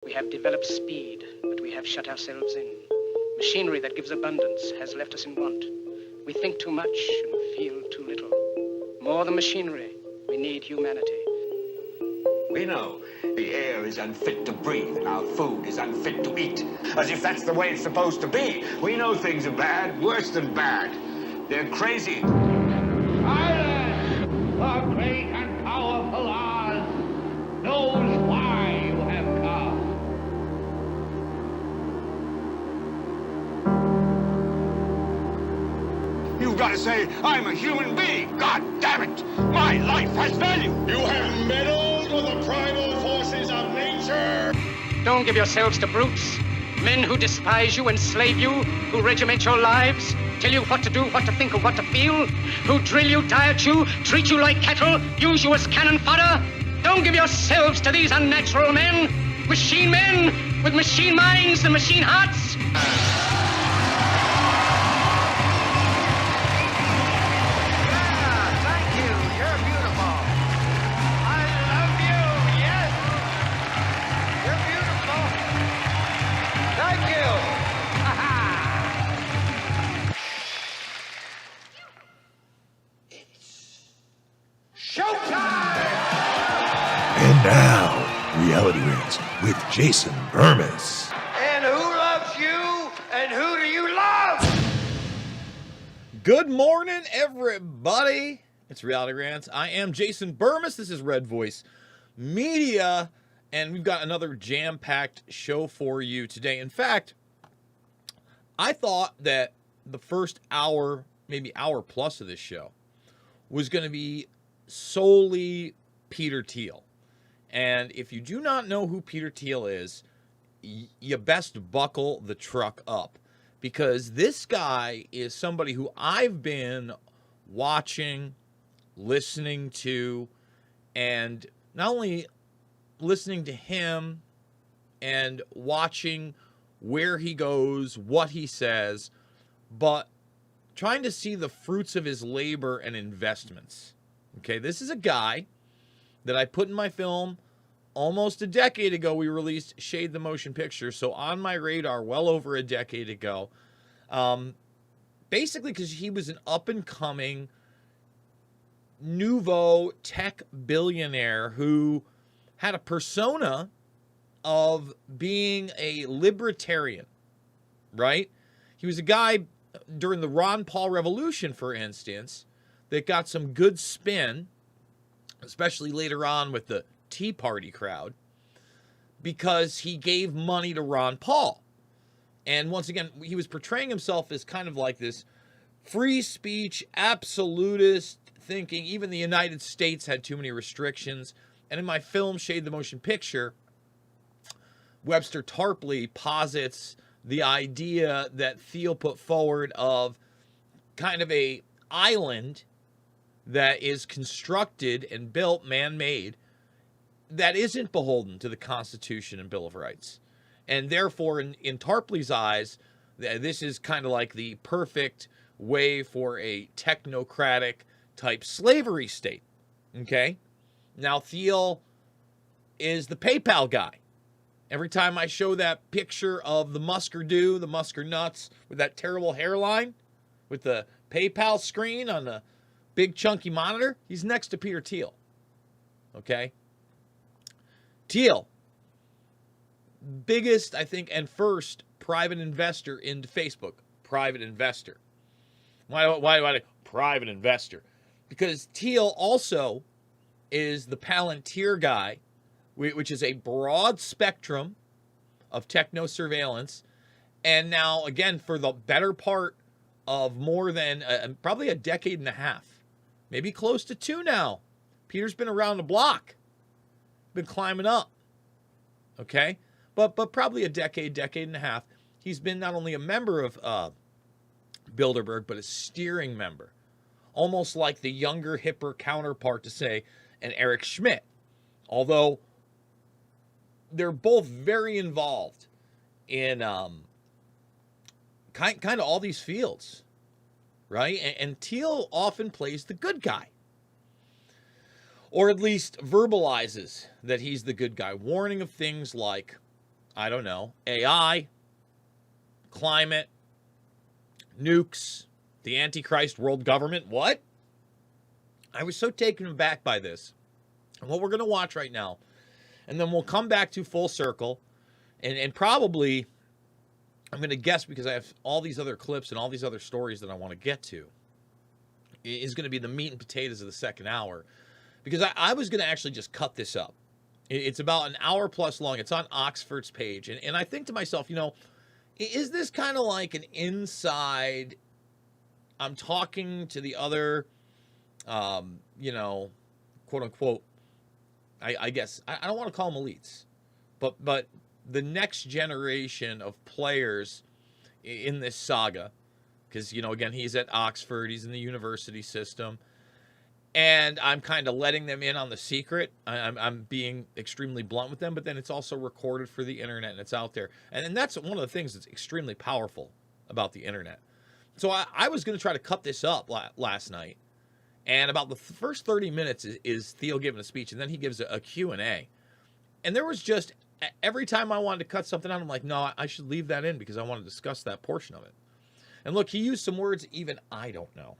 We have developed speed, but we have shut ourselves in. Machinery that gives abundance has left us in want. We think too much and feel too little. More than machinery, we need humanity. We know the air is unfit to breathe and our food is unfit to eat. As if that's the way it's supposed to be. We know things are bad, worse than bad. They're crazy. Silence! The great and powerful Oz knows why you have come. You've got to say, I'm a human being. God damn it! My life has value. You have meddled with the primal forces of nature. Don't give yourselves to brutes, men who despise you, enslave you, who regiment your lives, tell you what to do, what to think, or what to feel, who drill you, diet you, treat you like cattle, use you as cannon fodder. Don't give yourselves to these unnatural men with machine minds and machine hearts. And now, Reality Rants with Jason Bermas. And who loves you? And who do you love? Good morning, everybody. It's Reality Rants. I am Jason Bermas. This is Red Voice Media, and we've got another jam-packed show for you today. In fact, I thought that the first hour, maybe hour plus of this show, was going to be solely Peter Thiel. And if you do not know who Peter Thiel is, you best buckle the truck up, because this guy is somebody who I've been watching, listening to, and not only listening to him and watching where he goes, what he says, but trying to see the fruits of his labor and investments. Okay, this is a guy that I put in my film almost a decade ago. We released Shade the Motion Picture, so on my radar well over a decade ago. Basically because he was an up-and-coming nouveau tech billionaire who had a persona of being a libertarian, right? He was a guy during the Ron Paul Revolution, for instance, that got some good spin, especially later on with the Tea Party crowd, because he gave money to Ron Paul. And once again, he was portraying himself as kind of like this free speech, absolutist thinking. Even the United States had too many restrictions. And in my film, Shade the Motion Picture, Webster Tarpley posits the idea that Thiel put forward of kind of a island that is constructed and built, man-made, that isn't beholden to the Constitution and Bill of Rights. And therefore, in Tarpley's eyes, this is kind of like the perfect way for a technocratic type slavery state. Okay? Now, Thiel is the PayPal guy. Every time I show that picture of the Musker-Do, the Musker Nuts, with that terrible hairline, with the PayPal screen on the big chunky monitor, he's next to Peter Thiel. Okay? Thiel, biggest, I think, and first private investor into Facebook. Private investor. Why private investor? Because Thiel also is the Palantir guy, which is a broad spectrum of techno surveillance. And now, again, for the better part of more than probably a decade and a half, maybe close to 2 now, Peter's been around the block, been climbing up, okay? But probably a decade and a half. He's been not only a member of Bilderberg, but a steering member, almost like the younger, hipper counterpart to, say, an Eric Schmidt. Although they're both very involved in kind of all these fields, right? And Thiel often plays the good guy, or at least verbalizes that he's the good guy, warning of things like I don't know, AI, climate, nukes, the Antichrist world government. What? I was so taken aback by this. And what we're going to watch right now, and then we'll come back to full circle, and probably, I'm going to guess because I have all these other clips and all these other stories that I want to get to, is going to be the meat and potatoes of the second hour. Because I was going to actually just cut this up. It's about an hour plus long. It's on Oxford's page. And I think to myself, you know, is this kind of like an inside, I'm talking to the other, you know, quote unquote, I guess, I don't want to call them elites, but the next generation of players in this saga, because, you know, again, he's at Oxford, he's in the university system, and I'm kind of letting them in on the secret. I'm being extremely blunt with them, but then it's also recorded for the internet and it's out there. And that's one of the things that's extremely powerful about the internet. So I was going to try to cut this up last night. And about the first 30 minutes is Thiel giving a speech, and then he gives a Q&A. And there was just, every time I wanted to cut something out, I'm like, no, I should leave that in because I want to discuss that portion of it. And look, he used some words even I don't know.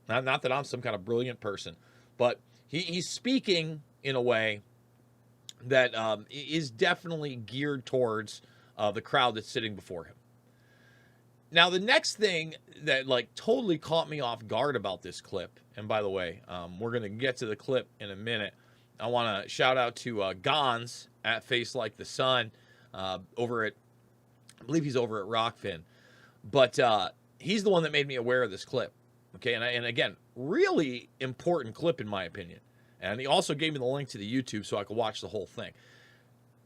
Not that I'm some kind of brilliant person, but he's speaking in a way that is definitely geared towards the crowd that's sitting before him. Now, the next thing that like totally caught me off guard about this clip, and by the way, we're going to get to the clip in a minute. I want to shout out to Gons at Face Like the Sun over at, I believe he's over at Rockfin. But he's the one that made me aware of this clip. Okay, and again, really important clip in my opinion. And he also gave me the link to the YouTube so I could watch the whole thing.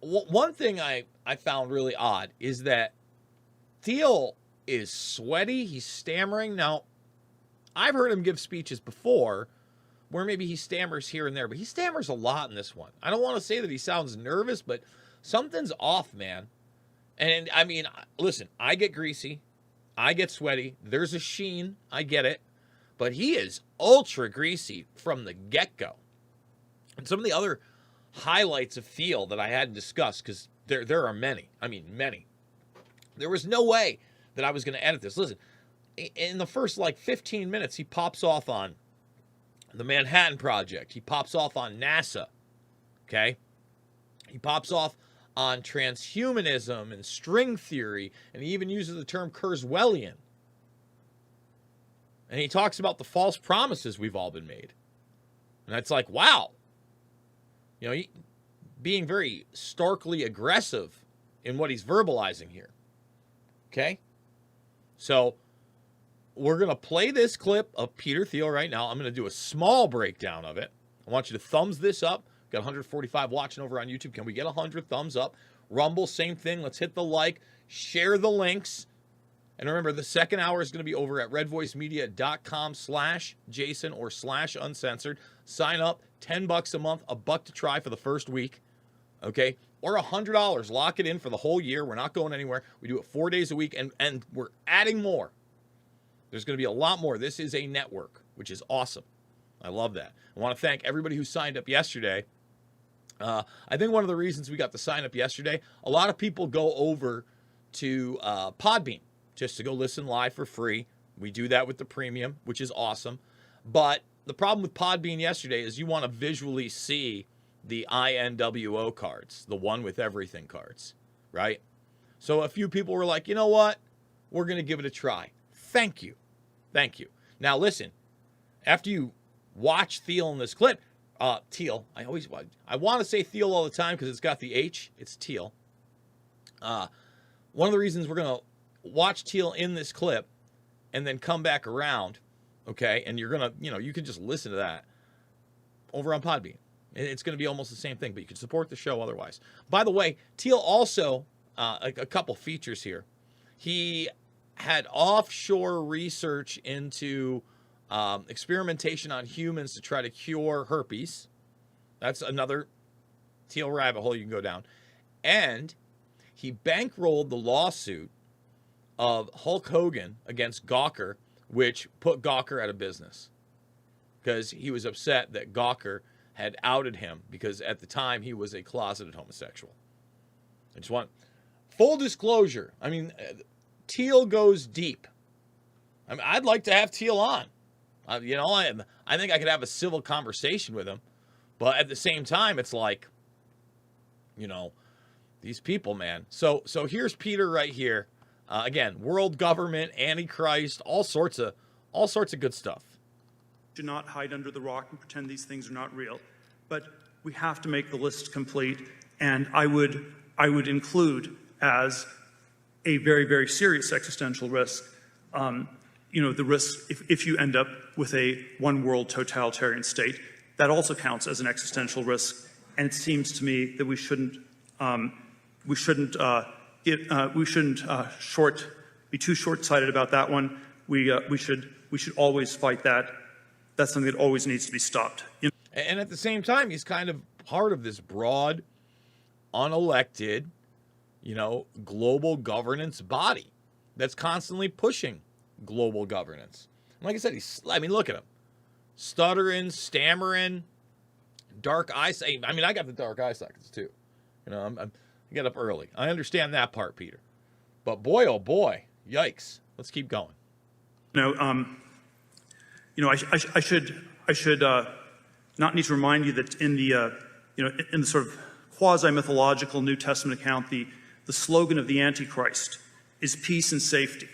One thing I found really odd is that Thiel is sweaty. He's stammering. Now, I've heard him give speeches before where maybe he stammers here and there, but he stammers a lot in this one. I don't want to say that he sounds nervous, but something's off, man. And I mean, listen, I get greasy. I get sweaty. There's a sheen. I get it. But he is ultra greasy from the get-go. And some of the other highlights of Thiel that I hadn't discussed, because there are many. I mean, many. There was no way that I was going to edit this. Listen, in the first, 15 minutes, he pops off on the Manhattan Project. He pops off on NASA. Okay? He pops off on transhumanism and string theory, and he even uses the term Kurzweilian. And he talks about the false promises we've all been made. And it's like, wow. You know, being very starkly aggressive in what he's verbalizing here. Okay? So, we're going to play this clip of Peter Thiel right now. I'm going to do a small breakdown of it. I want you to thumbs this up. Got 145 watching over on YouTube. Can we get 100 thumbs up? Rumble, same thing. Let's hit the like. Share the links. And remember, the second hour is going to be over at redvoicemedia.com/Jason or /uncensored. Sign up, $10 a month, $1 to try for the first week. Okay? Or $100. Lock it in for the whole year. We're not going anywhere. We do it 4 days a week, and we're adding more. There's going to be a lot more. This is a network, which is awesome. I love that. I want to thank everybody who signed up yesterday. I think one of the reasons we got the sign up yesterday, a lot of people go over to Podbean just to go listen live for free. We do that with the premium, which is awesome. But the problem with Podbean yesterday is you want to visually see the INWO cards, the one with everything cards, right? So a few people were like, you know what? We're going to give it a try. Thank you. Thank you. Now listen, after you watch Thiel in this clip, Thiel, I want to say Thiel all the time because it's got the H. It's Thiel. One of the reasons we're going to watch Thiel in this clip and then come back around, okay, and you're going to, you can just listen to that over on Podbean. It's going to be almost the same thing, but you can support the show otherwise. By the way, Thiel also, a couple features here. He had offshore research into experimentation on humans to try to cure herpes. That's another Thiel rabbit hole you can go down. And he bankrolled the lawsuit of Hulk Hogan against Gawker, which put Gawker out of business because he was upset that Gawker had outed him because at the time he was a closeted homosexual. I just want full disclosure, I mean, Thiel goes deep. I mean, I'd like to have Thiel on. You know, I think I could have a civil conversation with him. But at the same time, it's like, you know, these people, man. So here's Peter right here. Again, world government, AntiChrist, all sorts of good stuff. Do not hide under the rock and pretend these things are not real. But we have to make the list complete, and I would include as a very, very serious existential risk, you know, the risk if you end up with a one-world totalitarian state. That also counts as an existential risk, and it seems to me that we shouldn't be too short-sighted about that one. We should always fight that. That's something that always needs to be stopped. And at the same time, he's kind of part of this broad, unelected, you know, global governance body that's constantly pushing global governance. And like I said, I mean, look at him. Stuttering, stammering, dark eyesight. I mean, I got the dark eye sockets too. You know, I get up early. I understand that part, Peter. But boy, oh boy, yikes. Let's keep going. You know, I should not need to remind you that in the in the sort of quasi-mythological New Testament account, the slogan of the Antichrist is peace and safety,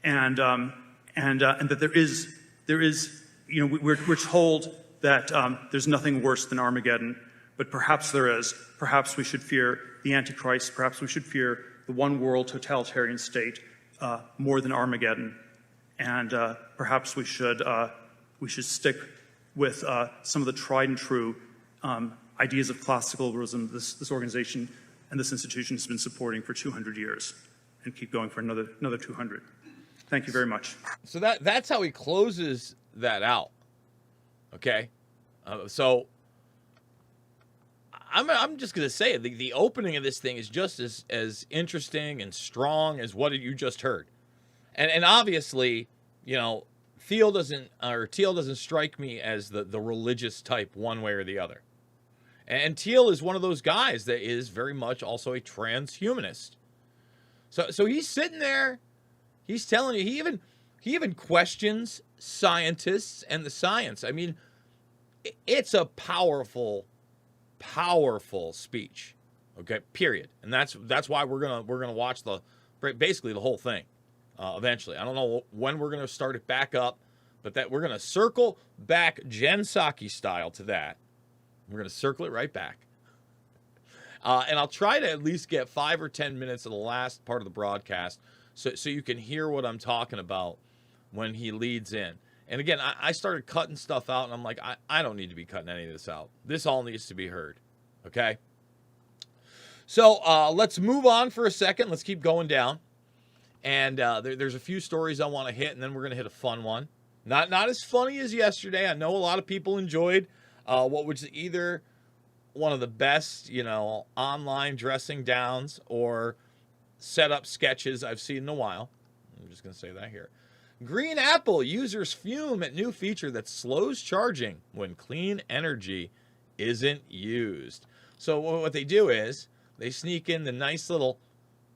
and that there is you know, we're told that there's nothing worse than Armageddon, but perhaps there is. Perhaps we should fear the Antichrist. Perhaps we should fear the one-world totalitarian state more than Armageddon, and perhaps we should stick with some of the tried and true ideas of classical liberalism this organization and this institution has been supporting for 200 years, and keep going for another 200. Thank you very much. So that's how he closes that out. Okay, so I'm just gonna say the opening of this thing is just as interesting and strong as what you just heard, and obviously, you know, Thiel doesn't strike me as the religious type one way or the other, and Thiel is one of those guys that is very much also a transhumanist. So he's sitting there, he's telling you, he even questions scientists and the science. I mean, it's a powerful speech. Okay, period. And that's why we're gonna watch basically the whole thing eventually. I don't know when we're gonna start it back up, but that we're gonna circle back Jen Psaki style to that. We're gonna circle it right back. And I'll try to at least get 5 or 10 minutes of the last part of the broadcast so you can hear what I'm talking about when he leads in. And again, I started cutting stuff out, and I'm like, I don't need to be cutting any of this out. This all needs to be heard, okay? So let's move on for a second. Let's keep going down. And there's a few stories I want to hit, and then we're going to hit a fun one. Not as funny as yesterday. I know a lot of people enjoyed what was either one of the best, you know, online dressing downs or setup sketches I've seen in a while. I'm just going to say that here. Green Apple users fume at new feature that slows charging when clean energy isn't used. So what they do is they sneak in the nice little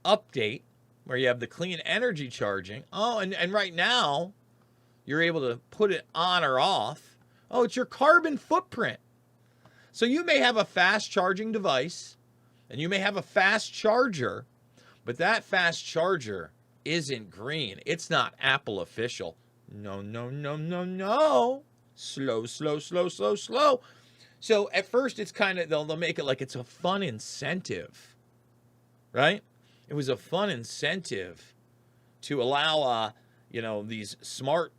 update where you have the clean energy charging. Oh, and right now you're able to put it on or off. Oh, it's your carbon footprint. So you may have a fast charging device and you may have a fast charger, but that fast charger isn't green. It's not Apple official. No. Slow. So at first it's kind of, they'll make it like it's a fun incentive, right? It was a fun incentive to allow, you know, these smart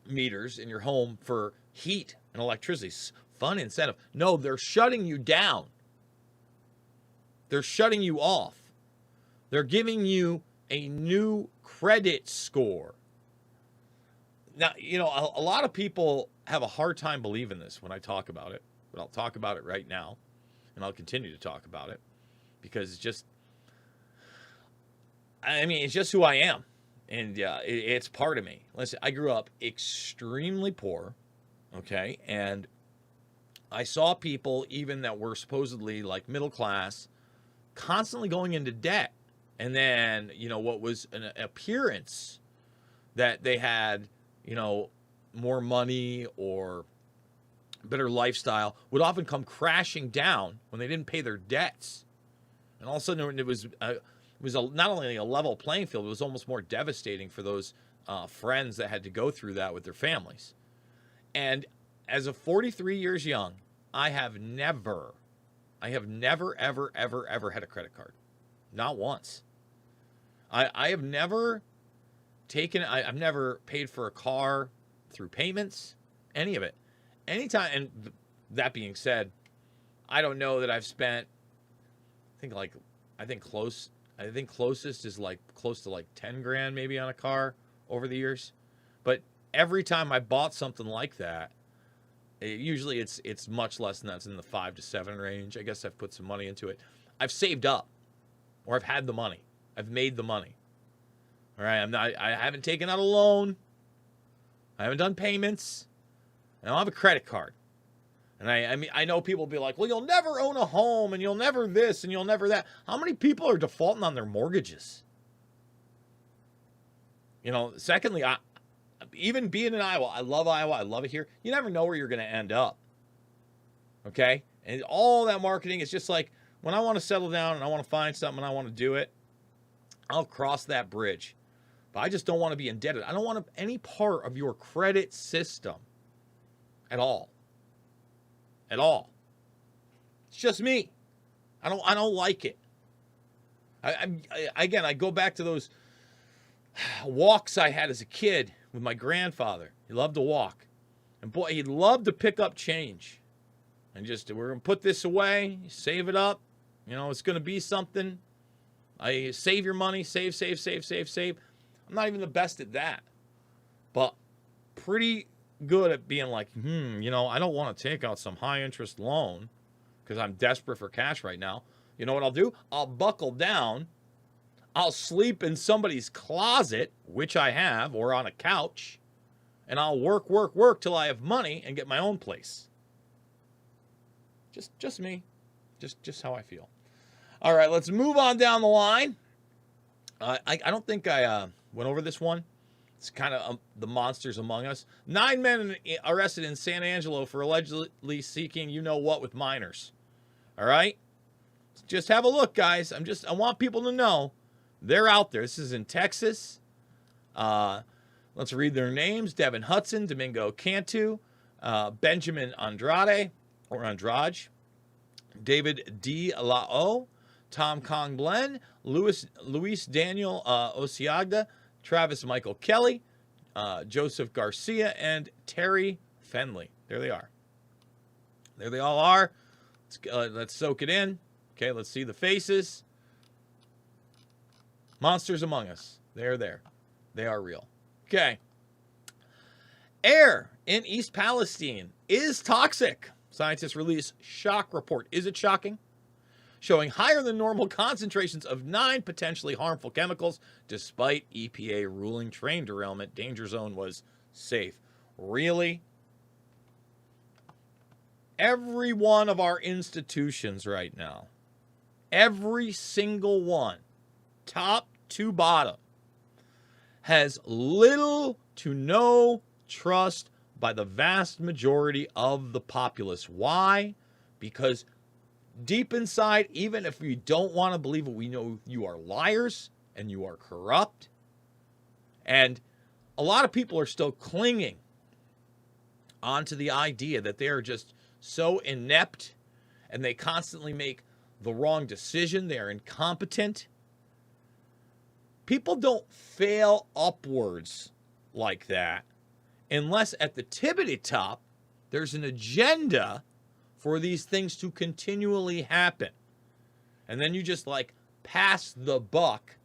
meters in your home for heat and electricity. Fun incentive. No, they're shutting you down. They're shutting you off. They're giving you a new credit score. Now, you know, a lot of people have a hard time believing this when I talk about it, but I'll talk about it right now, and I'll continue to talk about it because it's just, I mean, it's just who I am, and it's part of me. Listen, I grew up extremely poor, okay, and I saw people even that were supposedly like middle class constantly going into debt. And then, what was an appearance that they had, more money or better lifestyle would often come crashing down when they didn't pay their debts. And all of a sudden it was not only a level playing field, it was almost more devastating for those friends that had to go through that with their families. And as of 43 years young, I have never, ever, ever had a credit card. Not once. I have never I've never paid for a car through payments, any of it. Anytime, and that being said, I don't know that I've spent, I think closest is like close to like 10 grand maybe on a car over the years. But every time I bought something like that, usually it's much less than that. It's in the 5 to 7 range. I guess I've put some money into it. I've saved up, or I've had the money. I've made the money. All right, I haven't taken out a loan. I haven't done payments. I don't have a credit card. And I mean, I know people will be like, well, you'll never own a home, and you'll never this, and you'll never that. How many people are defaulting on their mortgages? Secondly, even being in Iowa, I love Iowa. I love it here. You never know where you're going to end up. Okay? And all that marketing is just like, when I want to settle down and I want to find something and I want to do it, I'll cross that bridge. But I just don't want to be indebted. I don't want any part of your credit system at all. At all. It's just me. I don't like it. I go back to those walks I had as a kid with my grandfather. He loved to walk. And boy, he loved to pick up change. And just, we're going to put this away, save it up. It's going to be something. I save your money, save. I'm not even the best at that. But pretty good at being like, I don't want to take out some high interest loan because I'm desperate for cash right now. You know what I'll do? I'll buckle down. I'll sleep in somebody's closet, which I have, or on a couch, and I'll work till I have money and get my own place. Just me. Just how I feel. All right, let's move on down the line. I don't think I went over this one. It's kind of the monsters among us. 9 men arrested in San Angelo for allegedly seeking you-know-what with minors. All right? Just have a look, guys. I want people to know they're out there. This is in Texas. Let's read their names. Devin Hudson, Domingo Cantu, Benjamin Andrade, David D. Lao, Tom Kong Blen, Luis Daniel Osiagda, Travis Michael Kelly, Joseph Garcia, and Terry Fenley. There they are. There they all are. Let's soak it in. Okay, let's see the faces. Monsters among us. They're there. They are real. Okay. Air in East Palestine is toxic. Scientists release shock report. Is it shocking? Showing higher than normal concentrations of 9 potentially harmful chemicals, despite EPA ruling train derailment danger zone was safe. Really? Every one of our institutions right now, every single one, top to bottom, has little to no trust by the vast majority of the populace. Why? Because deep inside, even if we don't want to believe it, we know you are liars and you are corrupt. And a lot of people are still clinging onto the idea that they are just so inept and they constantly make the wrong decision. They are incompetent. People don't fail upwards like that unless at the tippity top there's an agenda for these things to continually happen. And then you just pass the buck.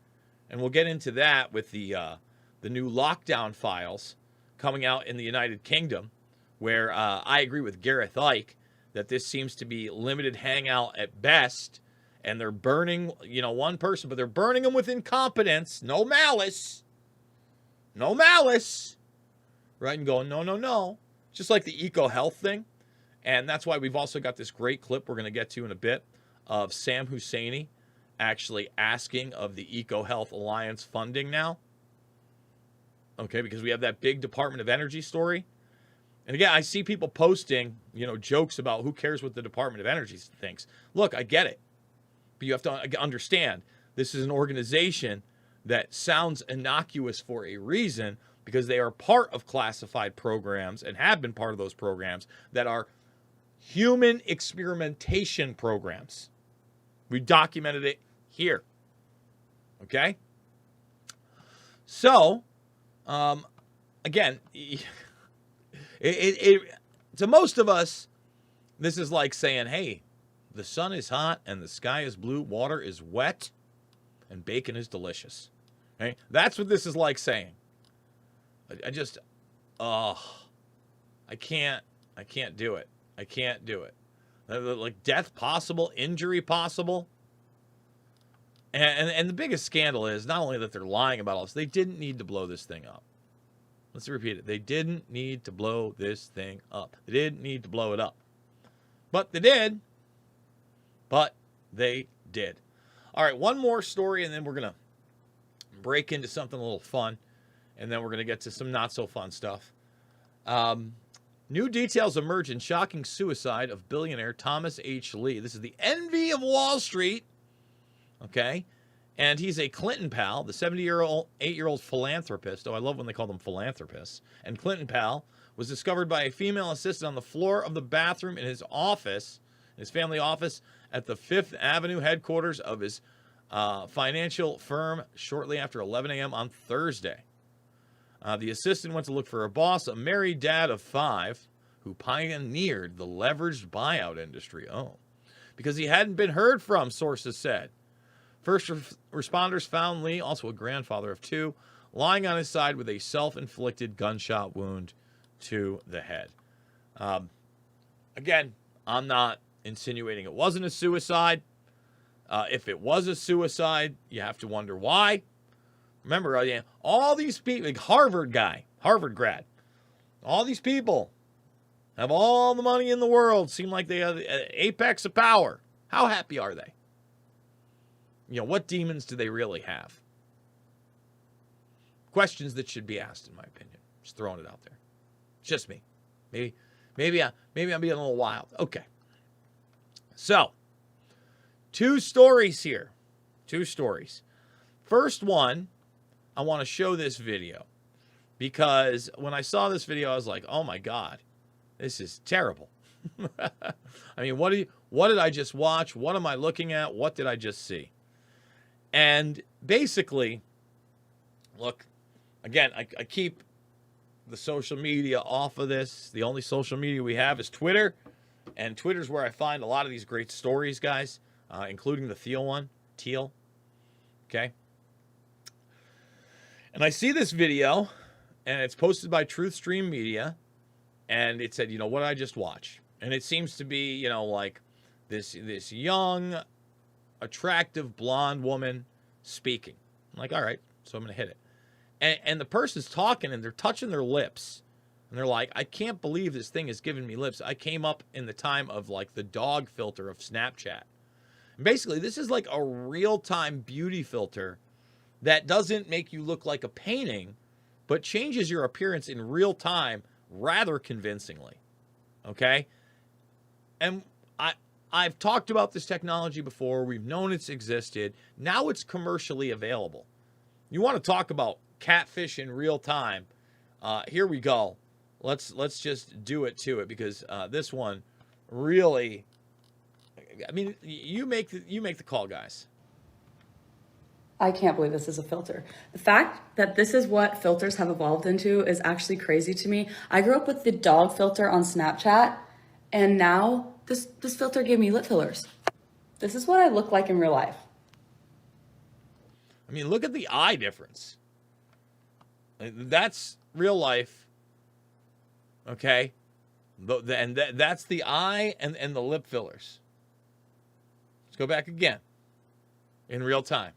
And we'll get into that with the new lockdown files coming out in the United Kingdom, where I agree with Gareth Icke that this seems to be limited hangout at best. And they're burning, one person, but they're burning them with incompetence. No malice. No malice. Right? And going, no. Just like the eco-health thing. And that's why we've also got this great clip we're going to get to in a bit of Sam Husseini actually asking of the EcoHealth Alliance funding now. Okay, because we have that big Department of Energy story. And again, I see people posting, jokes about who cares what the Department of Energy thinks. Look, I get it. But you have to understand, this is an organization that sounds innocuous for a reason, because they are part of classified programs and have been part of those programs that are human experimentation programs. We documented it here. Okay? So, again, to most of us, this is like saying, hey, the sun is hot and the sky is blue, water is wet, and bacon is delicious. Right? That's what this is like saying. I can't do it. I can't do it. Like death possible, injury possible. And the biggest scandal is not only that they're lying about all this, they didn't need to blow this thing up. Let's repeat it. They didn't need to blow this thing up. They didn't need to blow it up. But they did. But they did. All right, one more story, and then we're going to break into something a little fun. And then we're going to get to some not so fun stuff. New details emerge in shocking suicide of billionaire Thomas H. Lee. This is the envy of Wall Street. Okay. And he's a Clinton pal, the 78-year-old philanthropist. Oh, I love when they call them philanthropists. And Clinton pal was discovered by a female assistant on the floor of the bathroom in his office, his family office at the Fifth Avenue headquarters of his financial firm shortly after 11 a.m. on Thursday. The assistant went to look for her boss, a married dad of 5, who pioneered the leveraged buyout industry. Oh, because he hadn't been heard from, sources said. First responders found Lee, also a grandfather of 2, lying on his side with a self-inflicted gunshot wound to the head. Again, I'm not insinuating it wasn't a suicide. If it was a suicide, you have to wonder why. Remember, all these people, like Harvard grad, all these people have all the money in the world, seem like they have the apex of power. How happy are they? What demons do they really have? Questions that should be asked, in my opinion. Just throwing it out there. It's just me. Maybe I'm being a little wild. Okay. So, 2 stories here. 2 stories. First one, I want to show this video because when I saw this video, I was like, oh my God, this is terrible. I mean, what did I just watch? What am I looking at? What did I just see? And basically, look, again, I keep the social media off of this. The only social media we have is Twitter, and Twitter's where I find a lot of these great stories, guys, including the Thiel one, Thiel. Okay. And I see this video, and it's posted by TruthStream Media, and it said, what did I just watch? And it seems to be, like this young, attractive, blonde woman speaking. I'm like, all right, so I'm going to hit it. And the person's talking, and they're touching their lips. And they're like, I can't believe this thing is giving me lips. I came up in the time of, like, the dog filter of Snapchat. And basically, this is like a real-time beauty filter that doesn't make you look like a painting, but changes your appearance in real time rather convincingly. Okay? And I've talked about this technology before. We've known it's existed. Now it's commercially available. You want to talk about catfish in real time? Here we go. Let's just do it to it because this one really. I mean, you make the call, guys. I can't believe this is a filter. The fact that this is what filters have evolved into is actually crazy to me. I grew up with the dog filter on Snapchat, and now this filter gave me lip fillers. This is what I look like in real life. I mean, look at the eye difference. That's real life. Okay? And that's the eye and the lip fillers. Let's go back again. In real time.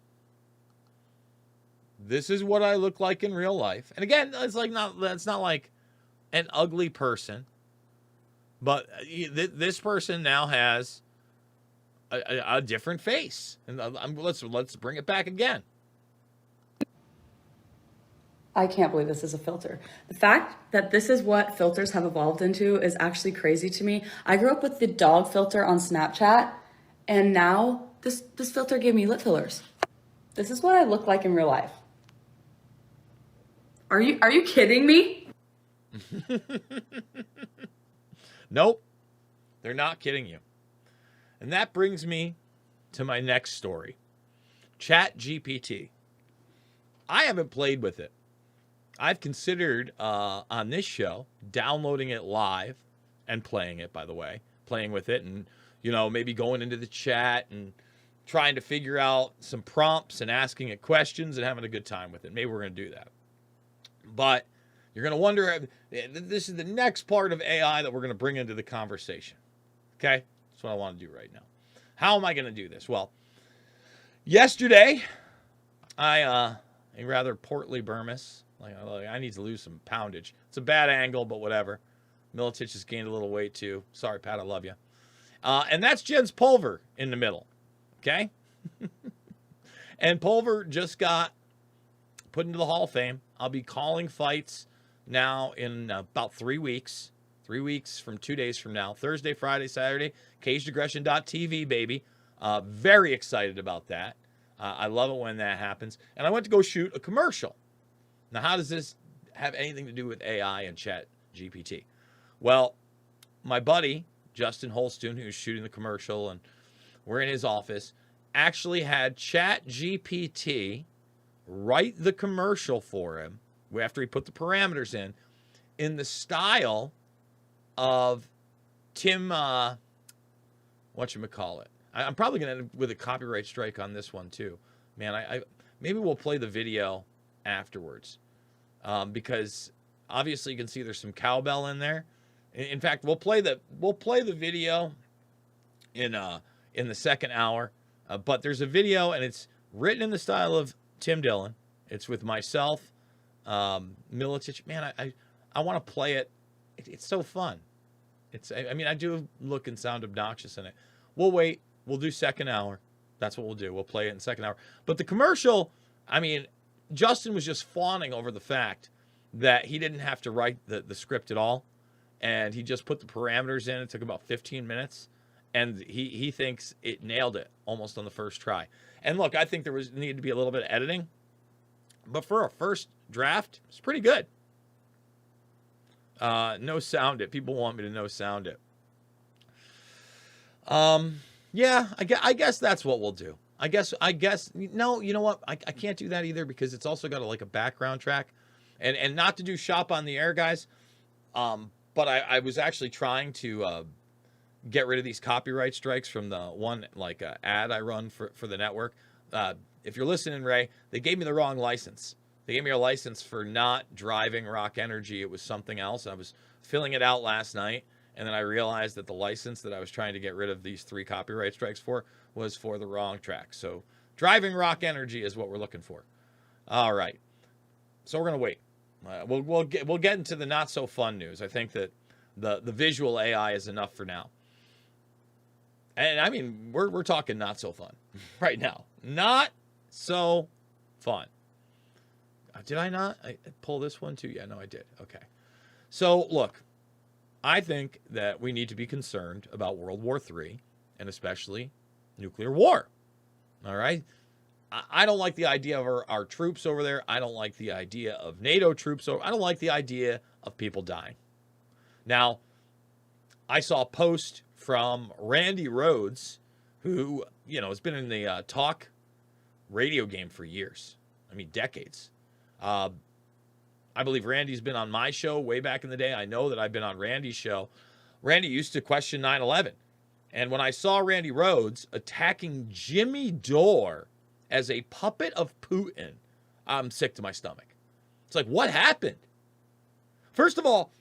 This is what I look like in real life. And again, that's not like an ugly person. But this person now has a different face. And let's bring it back again. I can't believe this is a filter. The fact that this is what filters have evolved into is actually crazy to me. I grew up with the dog filter on Snapchat, and now this filter gave me lip fillers. This is what I look like in real life. Are you kidding me? Nope, they're not kidding you. And that brings me to my next story. ChatGPT. I haven't played with it. I've considered on this show downloading it live and playing it, by the way, playing with it and, maybe going into the chat and trying to figure out some prompts and asking it questions and having a good time with it. Maybe we're going to do that. But you're going to wonder, this is the next part of AI that we're going to bring into the conversation. Okay? That's what I want to do right now. How am I going to do this? Well, yesterday, a rather portly Bermas, I need to lose some poundage. It's a bad angle, but whatever. Militich has gained a little weight too. Sorry, Pat, I love you. And that's Jens Pulver in the middle. Okay? And Pulver just got put into the Hall of Fame. I'll be calling fights now in about 3 weeks. 3 weeks from 2 days from now. Thursday, Friday, Saturday. CagedAggression.tv, baby. Very excited about that. I love it when that happens. And I went to go shoot a commercial. Now, how does this have anything to do with AI and Chat GPT? Well, my buddy, Justin Holstone, who's shooting the commercial, and we're in his office, actually had Chat GPT write the commercial for him after he put the parameters in the style of Tim, whatchamacallit. I'm probably going to end up with a copyright strike on this one too. Man, I maybe we'll play the video afterwards, because obviously you can see there's some cowbell in there. In fact, we'll play the video in the second hour. But there's a video and it's written in the style of Tim Dillon. It's with myself, Militich. Man, I want to play it. It's so fun. I do look and sound obnoxious in it. We'll wait. We'll do second hour. That's what we'll do. We'll play it in second hour. But the commercial, Justin was just fawning over the fact that he didn't have to write the script at all. And he just put the parameters in. It took about 15 minutes. And he thinks it nailed it almost on the first try. And look, I think there needed to be a little bit of editing. But for a first draft, it's pretty good. No sound it. People want me to no sound it. Yeah, I guess that's what we'll do. I guess, no, you know what? I can't do that either because it's also got a background track. And not to do shop on the air, guys. But I was actually trying to get rid of these copyright strikes from the one ad I run for the network. If you're listening, Ray, they gave me the wrong license. They gave me a license for not driving Rock Energy. It was something else. I was filling it out last night, and then I realized that the license that I was trying to get rid of these 3 copyright strikes for was for the wrong track. So driving Rock Energy is what we're looking for. All right. So we're going to wait. We'll get into the not so fun news. I think that the visual AI is enough for now. And we're talking not so fun right now. Not so fun. Did I not? I pull this one too? Yeah, no, I did. Okay. So look, I think that we need to be concerned about World War III and especially nuclear war. All right. I don't like the idea of our troops over there. I don't like the idea of NATO troops over. I don't like the idea of people dying. Now, I saw a post from Randy Rhodes, who, has been in the talk radio game for years. Decades. I believe Randy's been on my show way back in the day. I know that I've been on Randy's show. Randy used to question 9/11. And when I saw Randy Rhodes attacking Jimmy Dore as a puppet of Putin, I'm sick to my stomach. It's like, what happened? First of all,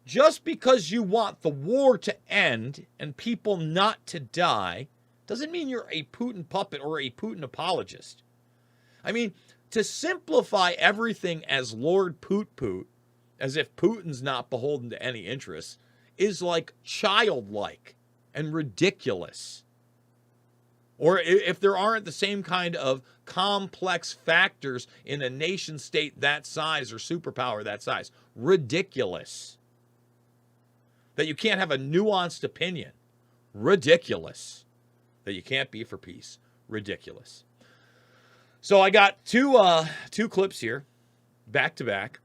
just because you want the war to end and people not to die doesn't mean you're a Putin puppet or a Putin apologist. To simplify everything as Lord Poot, as if Putin's not beholden to any interests, is childlike and ridiculous. Or if there aren't the same kind of complex factors in a nation state that size or superpower that size. Ridiculous. That you can't have a nuanced opinion. Ridiculous. That you can't be for peace. Ridiculous. So I got two clips here, back to back,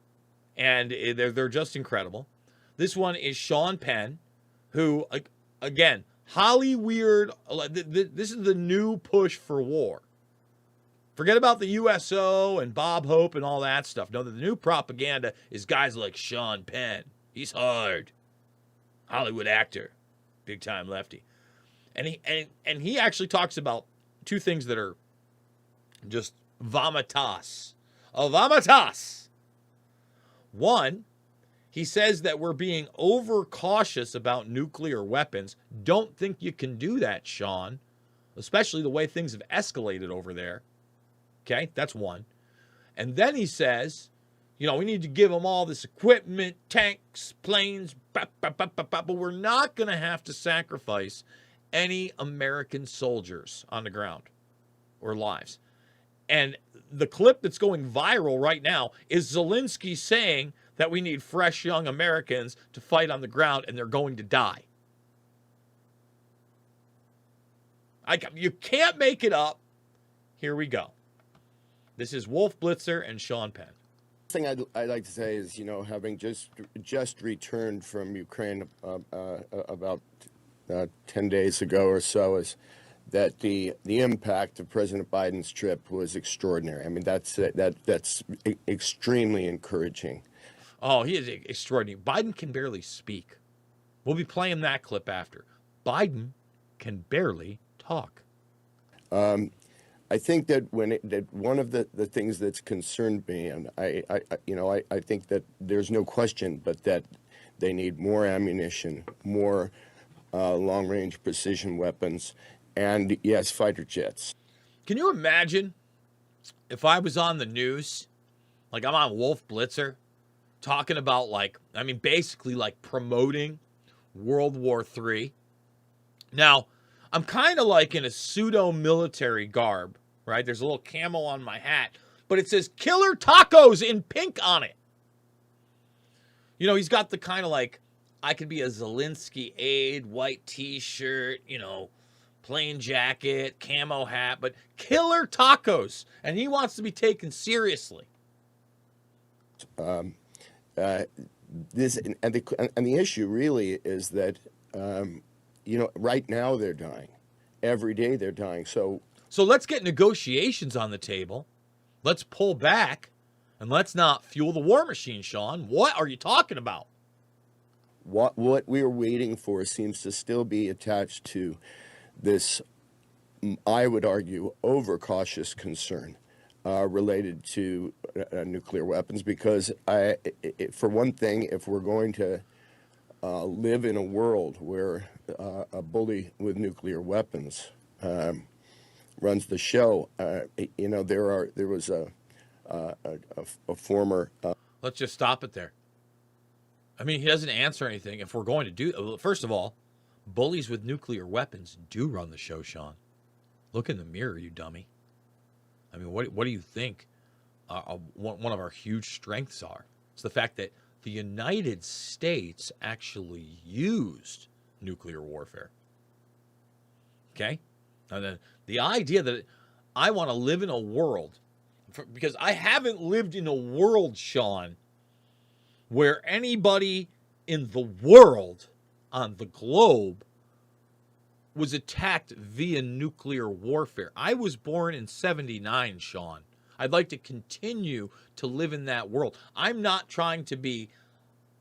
and they're just incredible. This one is Sean Penn, who, again, Hollyweird. This is the new push for war. Forget about the USO and Bob Hope and all that stuff. No, the new propaganda is guys like Sean Penn. He's hard. Hollywood actor. Big time lefty. And he actually talks about two things that are just vomitas. Oh, vomitas. One, he says that we're being overcautious about nuclear weapons. Don't think you can do that, Sean. Especially the way things have escalated over there. Okay, that's one. And then he says, you know, we need to give them all this equipment, tanks, planes, but we're not going to have to sacrifice any American soldiers on the ground or lives. And the clip that's going viral right now is Zelensky saying that we need fresh young Americans to fight on the ground and they're going to die. You can't make it up. Here we go. This is Wolf Blitzer and Sean Penn. Thing I'd like to say is, you know, having just returned from Ukraine about 10 days ago or so, is that the impact of President Biden's trip was extraordinary. I mean, that's extremely encouraging. Oh, he is extraordinary. Biden can barely speak. We'll be playing that clip after. Biden can barely talk. I think that one of the things that's concerned me, and I think that there's no question, but that they need more ammunition, more long-range precision weapons, and yes, fighter jets. Can you imagine if I was on the news, like I'm on Wolf Blitzer, talking about basically promoting World War III? Now, I'm kind of like in a pseudo-military garb, right? There's a little camo on my hat, but it says Killer Tacos in pink on it. You know, he's got the kind of I could be a Zelensky aide, white t-shirt, you know, plain jacket, camo hat, but Killer Tacos, and he wants to be taken seriously. This and the issue really is that you know, right now they're dying. Every day they're dying. So let's get negotiations on the table. Let's pull back, and let's not fuel the war machine, Sean. What are you talking about? What we are waiting for seems to still be attached to this, I would argue, overcautious concern related to nuclear weapons. Because for one thing, if we're going to live in a world where a bully with nuclear weapons runs the show, you know, there was a former. Let's just stop it there. I mean, he doesn't answer anything. If we're going to do, first of all, bullies with nuclear weapons do run the show, Sean. Look in the mirror, you dummy. I mean, what do you think one of our huge strengths are? It's the fact that the United States actually used nuclear warfare. Okay? And then the idea that I want to live in a world, because I haven't lived in a world, Sean, where anybody in the world, on the globe, was attacked via nuclear warfare. I was born in 79, Sean. I'd like to continue to live in that world. I'm not trying to be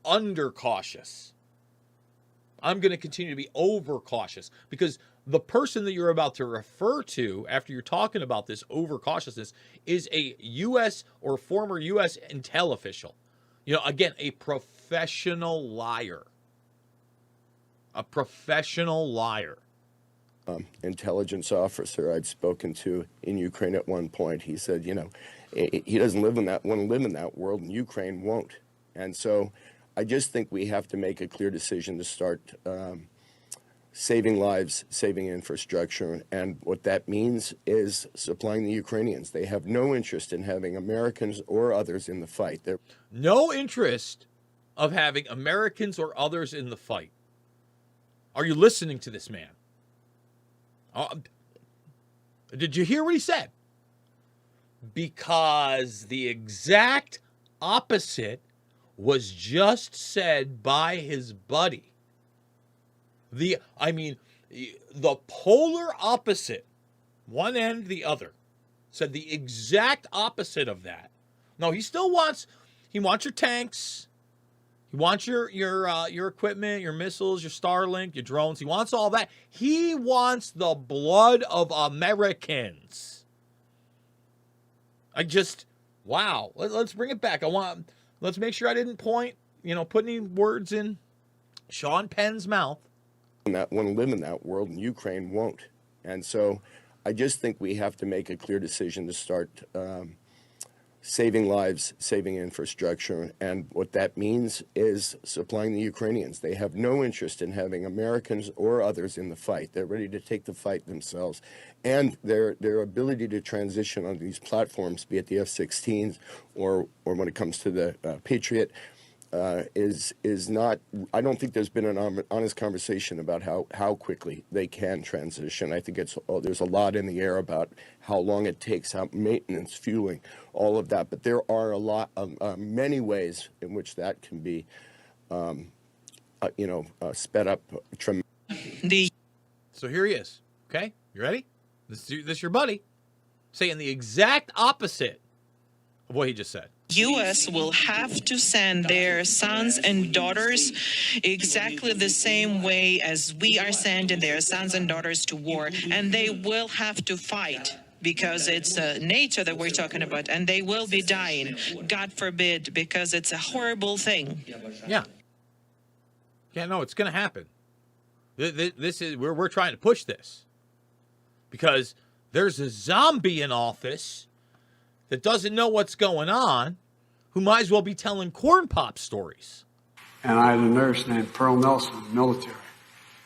undercautious. I'm going to continue to be overcautious, because the person that you're about to refer to after you're talking about this overcautiousness is a U.S. or former U.S. intel official. You know, again, a professional liar. A professional liar. Intelligence officer I'd spoken to in Ukraine at one point, he said, you know, he doesn't want to live in that world, and Ukraine won't. And so I just think we have to make a clear decision to start saving lives, saving infrastructure, and what that means is supplying the Ukrainians. They have no interest in having Americans or others in the fight. They're No interest of having Americans or others in the fight. Are you listening to this man? Did you hear what he said? Because the exact opposite was just said by his buddy. The polar opposite, one end, the other, said the exact opposite of that. No, he wants your tanks, he wants your equipment, your missiles, your Starlink, your drones. He wants all that. He wants the blood of Americans. Wow. Let's bring it back. Let's make sure I didn't put any words in Sean Penn's mouth. That want to live in that world, and Ukraine won't. And so I just think we have to make a clear decision to start saving lives, saving infrastructure, and what that means is supplying the Ukrainians. They have no interest in having Americans or others in the fight. They're ready to take the fight themselves, and their ability to transition on these platforms, be it the F-16s or when it comes to the Patriot, is not. I don't think there's been an honest conversation about how quickly they can transition. I think there's a lot in the air about how long it takes, how maintenance, fueling, all of that. But there are a lot of many ways in which that can be, sped up tremendously. So here he is. Okay, you ready? This your buddy saying the exact opposite of what he just said. U.S. will have to send their sons and daughters exactly the same way as we are sending their sons and daughters to war, and they will have to fight because it's NATO that we're talking about, and they will be dying, God forbid, because it's a horrible thing. Yeah, no, it's going to happen. This is we're trying to push this because there's a zombie in office that doesn't know what's going on, who might as well be telling corn pop stories. And I had a nurse named Pearl Nelson, military.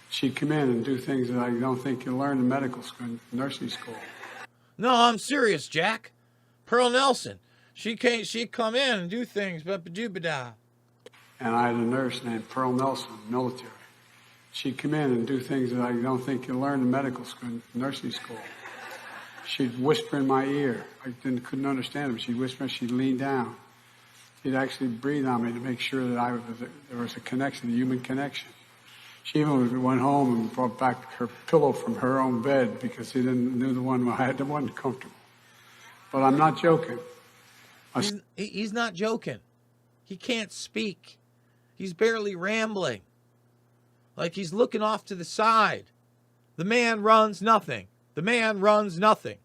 She'd come in and do things that I don't think you learn in medical school, nursing school. No, I'm serious, Jack. Pearl Nelson. She'd come in and do things, ba-ba-doo-ba-da. And I had a nurse named Pearl Nelson, military. She'd come in and do things that I don't think you learn in medical school, nursing school. She'd whisper in my ear. I couldn't understand her. She'd whisper, she'd lean down. She'd actually breathe on me to make sure that there was a connection, a human connection. She even went home and brought back her pillow from her own bed because she knew the one I had, the one comfortable. But I'm not joking. He's not joking. He can't speak. He's barely rambling. Like he's looking off to the side. The man runs nothing. The man runs nothing.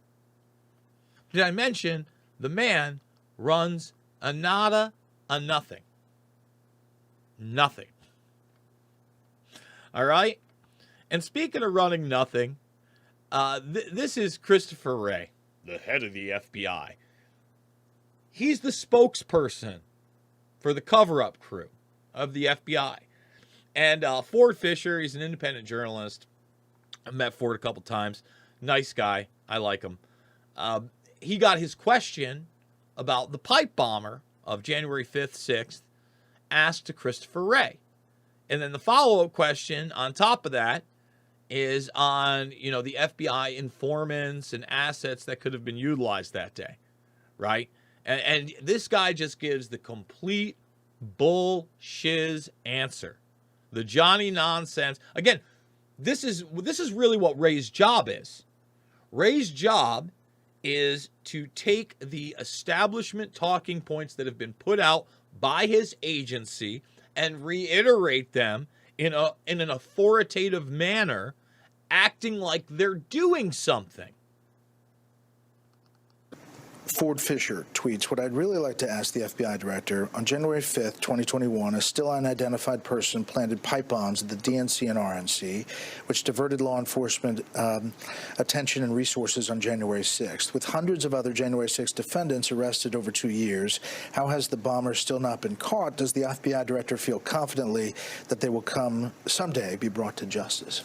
Did I mention the man runs a nada, a nothing? Nothing. All right? And speaking of running nothing, this is Christopher Wray, the head of the FBI. He's the spokesperson for the cover-up crew of the FBI. And Ford Fisher, he's an independent journalist. I've met Ford a couple times. Nice guy. I like him. He got his question about the pipe bomber of January 5th, 6th, asked to Christopher Wray. And then the follow-up question on top of that is on, the FBI informants and assets that could have been utilized that day, right? And this guy just gives the complete bull-shiz answer. The Johnny nonsense. Again, this is really what Wray's job is. Wray's job is to take the establishment talking points that have been put out by his agency and reiterate them in an authoritative manner, acting like they're doing something. Ford Fisher tweets, what I'd really like to ask the FBI director, on January 5th, 2021, a still unidentified person planted pipe bombs at the DNC and RNC, which diverted law enforcement attention and resources on January 6th. With hundreds of other January 6th defendants arrested over 2 years, how has the bomber still not been caught? Does the FBI director feel confidently that they will someday be brought to justice?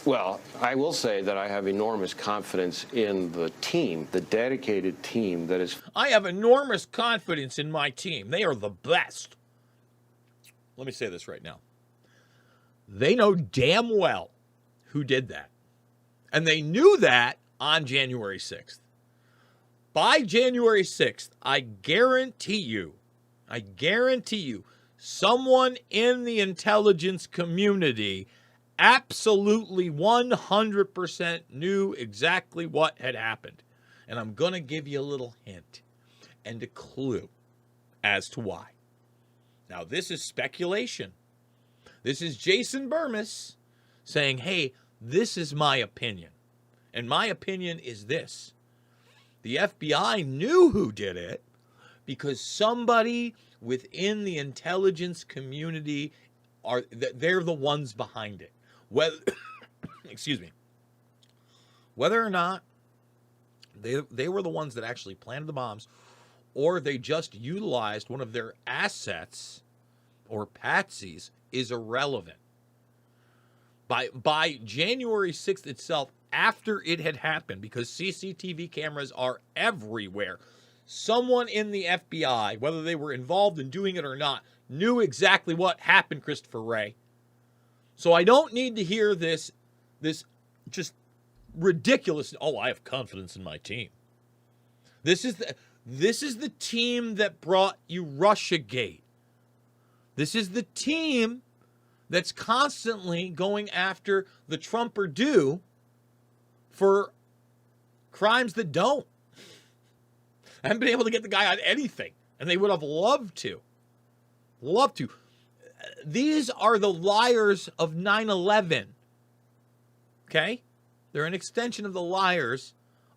Well, I will say that I have enormous confidence in the team, the dedicated team that is... I have enormous confidence in my team. They are the best. Let me say this right now. They know damn well who did that. And they knew that on January 6th. By January 6th, I guarantee you, someone in the intelligence community absolutely 100% knew exactly what had happened. And I'm going to give you a little hint and a clue as to why. Now, this is speculation. This is Jason Bermas saying, hey, this is my opinion. And my opinion is this. The FBI knew who did it because somebody within the intelligence community, they're the ones behind it. Whether, excuse me, whether or not they were the ones that actually planted the bombs, or they just utilized one of their assets or patsies, is irrelevant. By January 6th itself, after it had happened, because CCTV cameras are everywhere, someone in the FBI, whether they were involved in doing it or not, knew exactly what happened, Christopher Wray. So I don't need to hear this just ridiculous, oh, I have confidence in my team. This is the team that brought you Russiagate. This is the team that's constantly going after the Trumper-do for crimes that don't. I haven't been able to get the guy on anything, and they would have loved to. These are the liars of 9/11. Okay? They're an extension of the liars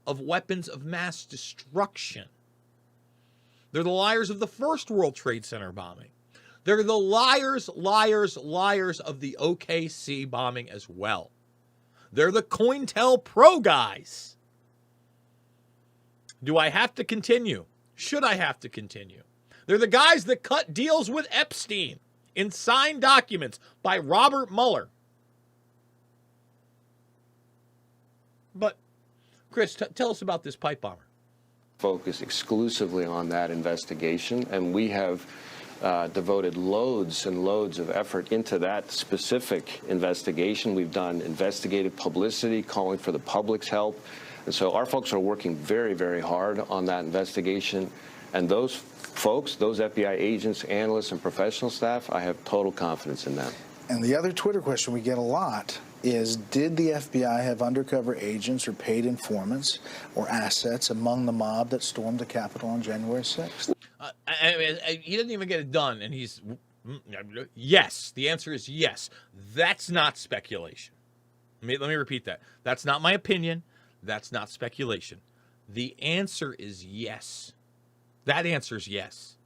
of weapons of mass destruction. They're the liars of the first World Trade Center bombing. They're the liars of the OKC bombing as well. They're the COINTELPRO guys. Do I have to continue? Should I have to continue? They're the guys that cut deals with Epstein in signed documents by Robert Mueller. But, Chris, tell us about this pipe bomber. Focus exclusively on that investigation, and we have devoted loads and loads of effort into that specific investigation. We've done investigative publicity, calling for the public's help. And so our folks are working very, very hard on that investigation. And those folks, those FBI agents, analysts, and professional staff, I have total confidence in them. And the other Twitter question we get a lot is, did the FBI have undercover agents or paid informants or assets among the mob that stormed the Capitol on January 6th? He didn't even get it done, and he's... Yes. The answer is yes. That's not speculation. Let me repeat that. That's not my opinion. That's not speculation. The answer is yes. That answer is yes.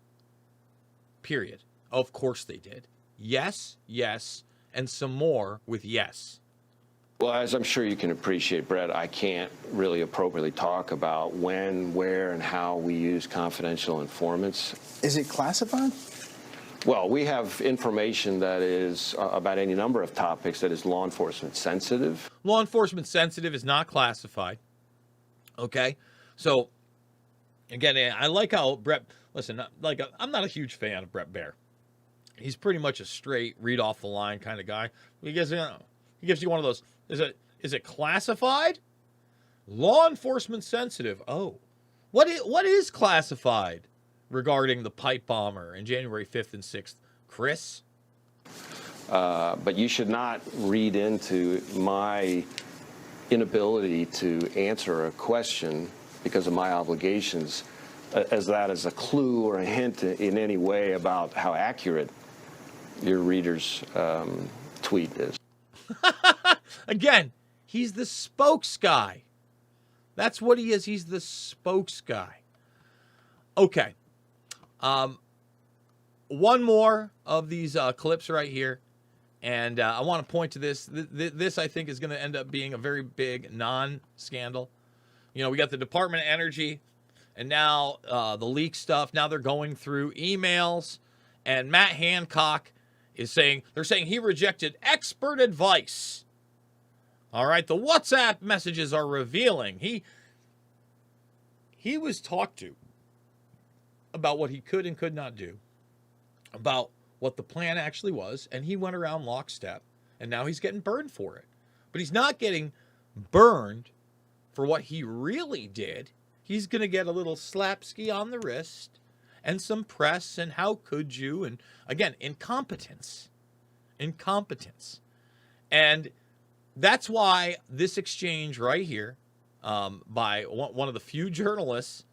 Period. Of course they did. Yes, yes, and some more with yes. Well, as I'm sure you can appreciate, Brett, I can't really appropriately talk about when, where, and how we use confidential informants. Is it classified? Well, we have information that is about any number of topics that is law enforcement sensitive. Law enforcement sensitive is not classified. Okay? So, again, I like how Brett, listen, I'm not a huge fan of Brett Baer. He's pretty much a straight, read off the line kind of guy. He gives you one of those, is it classified? Law enforcement sensitive. Oh. What is classified regarding the pipe bomber in January 5th and 6th? Chris? But you should not read into my inability to answer a question because of my obligations as a clue or a hint in any way about how accurate your reader's tweet is. Again, he's the spokes guy. That's what he is. He's the spokes guy. Okay. One more of these clips right here. And I want to point to this. This, I think, is going to end up being a very big non-scandal. You know, we got the Department of Energy and now the leak stuff. Now they're going through emails. And Matt Hancock is saying, they're saying he rejected expert advice All right, the WhatsApp messages are revealing. He was talked to about what he could and could not do, about what the plan actually was, and he went around lockstep, and now he's getting burned for it. But he's not getting burned for what he really did. He's going to get a little slapski on the wrist and some press, and how could you? And again, incompetence. And that's why this exchange right here, by one of the few journalists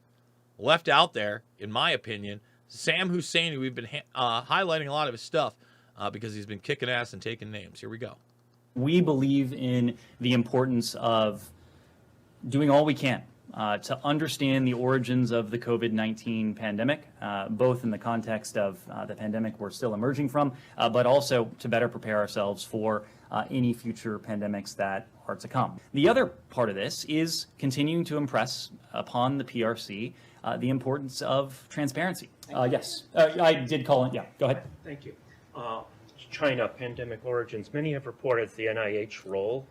left out there, in my opinion, Sam Husseini. We've been highlighting a lot of his stuff because he's been kicking ass and taking names. Here we go. We believe in the importance of doing all we can to understand the origins of the COVID-19 pandemic, both in the context of the pandemic we're still emerging from, but also to better prepare ourselves for any future pandemics that are to come. The other part of this is continuing to impress upon the PRC the importance of transparency. Yes, I did call in. Yeah, go ahead. Thank you. China pandemic origins. Many have reported the NIH role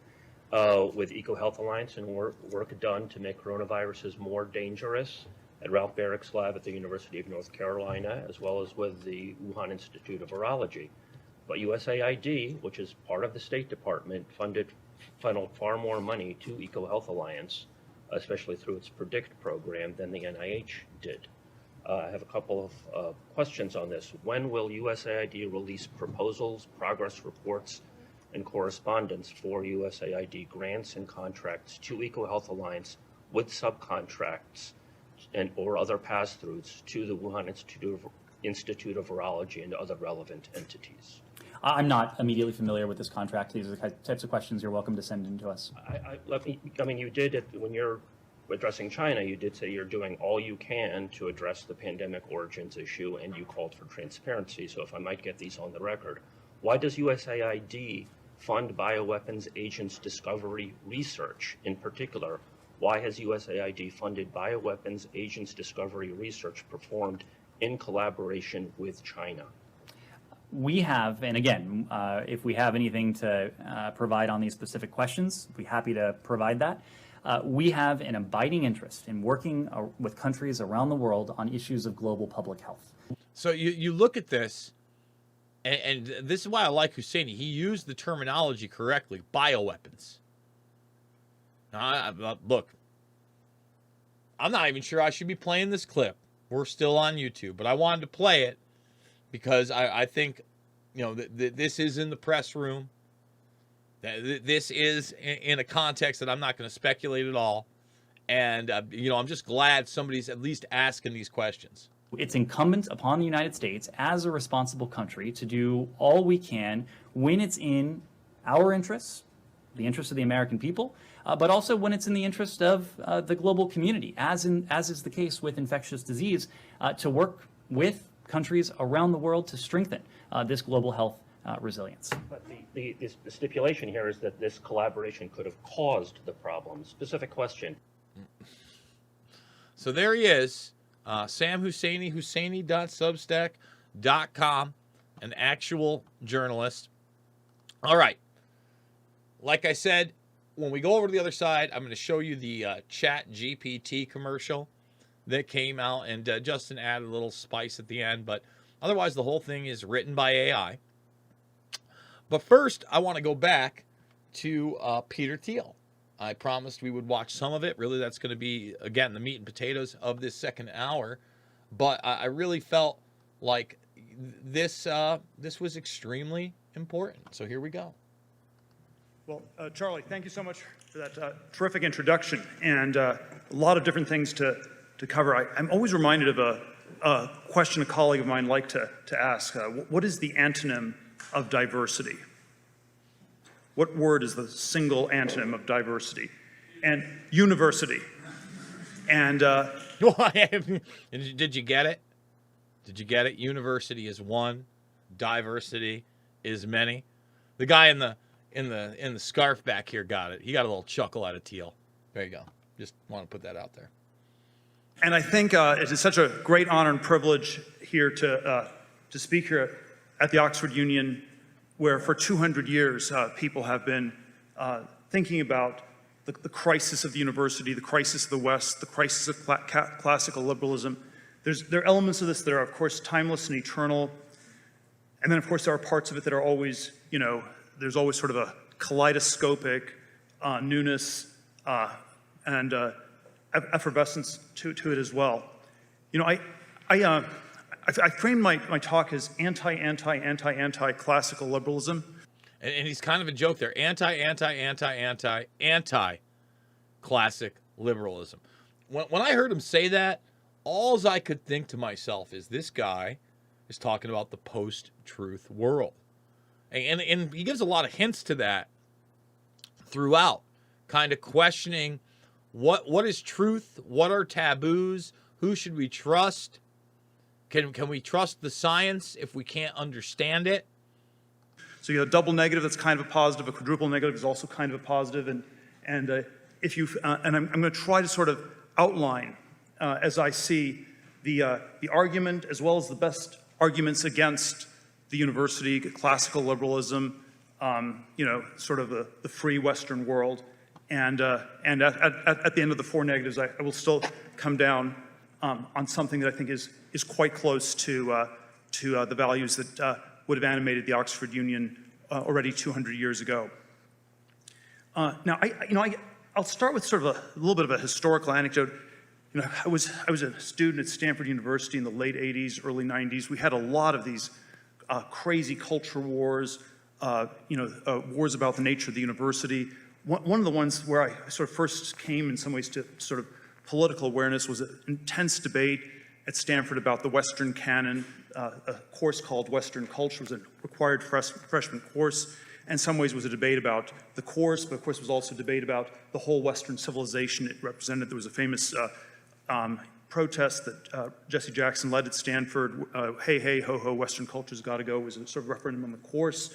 with EcoHealth Alliance and work done to make coronaviruses more dangerous at Ralph Barrick's lab at the University of North Carolina, as well as with the Wuhan Institute of Virology. But USAID, which is part of the State Department, funneled far more money to EcoHealth Alliance, especially through its PREDICT program, than the NIH did. I have a couple of questions on this. When will USAID release proposals, progress reports, and correspondence for USAID grants and contracts to EcoHealth Alliance with subcontracts or other pass-throughs to the Wuhan Institute of Virology and other relevant entities? I'm not immediately familiar with this contract. These are the types of questions you're welcome to send in to us. I mean, you did it when you're addressing China. You did say you're doing all you can to address the pandemic origins issue, and you called for transparency. So if I might get these on the record, why does USAID fund bioweapons agents discovery research? In particular, why has USAID funded bioweapons agents discovery research performed in collaboration with China? We have, and again, if we have anything to provide on these specific questions, we'd be happy to provide that. We have an abiding interest in working with countries around the world on issues of global public health. So you look at this, and this is why I like Husseini. He used the terminology correctly, bioweapons. Now, look, I'm not even sure I should be playing this clip. We're still on YouTube, but I wanted to play it because I think, you know, this is in the press room. This is in a context that I'm not going to speculate at all. And, you know, I'm just glad somebody's at least asking these questions. It's incumbent upon the United States as a responsible country to do all we can when it's in our interests, the interests of the American people, but also when it's in the interest of the global community, as is the case with infectious disease, to work with countries around the world to strengthen this global health resilience. But the stipulation here is that this collaboration could have caused the problem. Specific question. So there he is, Sam Husseini, Husseini.substack.com, an actual journalist. All right. Like I said, when we go over to the other side, I'm going to show you the Chat GPT commercial that came out, and Justin added a little spice at the end, but otherwise the whole thing is written by AI. But first, I want to go back to Peter Thiel. I promised we would watch some of it. Really, that's going to be, again, the meat and potatoes of this second hour. But I really felt like this was extremely important. So here we go. Well, Charlie, thank you so much for that terrific introduction, and a lot of different things to cover. I'm always reminded of a question a colleague of mine liked to ask. What is the antonym of diversity? What word is the single antonym of diversity? And university. And did you get it? Did you get it? University is one, diversity is many. The guy in the scarf back here got it. He got a little chuckle out of Thiel. There you go. Just want to put that out there. And I think it is such a great honor and privilege here to speak here at the Oxford Union, where for 200 years people have been thinking about the crisis of the university, the crisis of the West, the crisis of classical liberalism. There are elements of this that are, of course, timeless and eternal. And then, of course, there are parts of it that are always, there's always sort of a kaleidoscopic newness and effervescence to it as well. I framed my talk as anti-classical liberalism. And he's kind of a joke there. Anti-classic liberalism. When I heard him say that, all I could think to myself is this guy is talking about the post-truth world. And he gives a lot of hints to that throughout, kind of questioning what is truth, what are taboos, who should we trust, can we trust the science if we can't understand it? So you have a double negative that's kind of a positive, a quadruple negative is also kind of a positive, and if you and I'm going to try to sort of outline as I see the argument as well as the best arguments against the university, classical liberalism, sort of the free Western world, and at the end of the four negatives, I will still come down on something that I think is quite close to the values that would have animated the Oxford Union already 200 years ago. Now, I'll start with sort of a little bit of a historical anecdote. I was a student at Stanford University in the late 80s, early 90s. We had a lot of these crazy culture wars, wars about the nature of the university. One of the ones where I sort of first came in some ways to sort of political awareness was an intense debate at Stanford about the Western canon. A course called Western Culture was a required freshman course. In some ways was a debate about the course, but of course was also a debate about the whole Western civilization it represented. There was a famous protest that Jesse Jackson led at Stanford. Hey, hey, ho, ho, Western culture's got to go. It was a sort of referendum on the course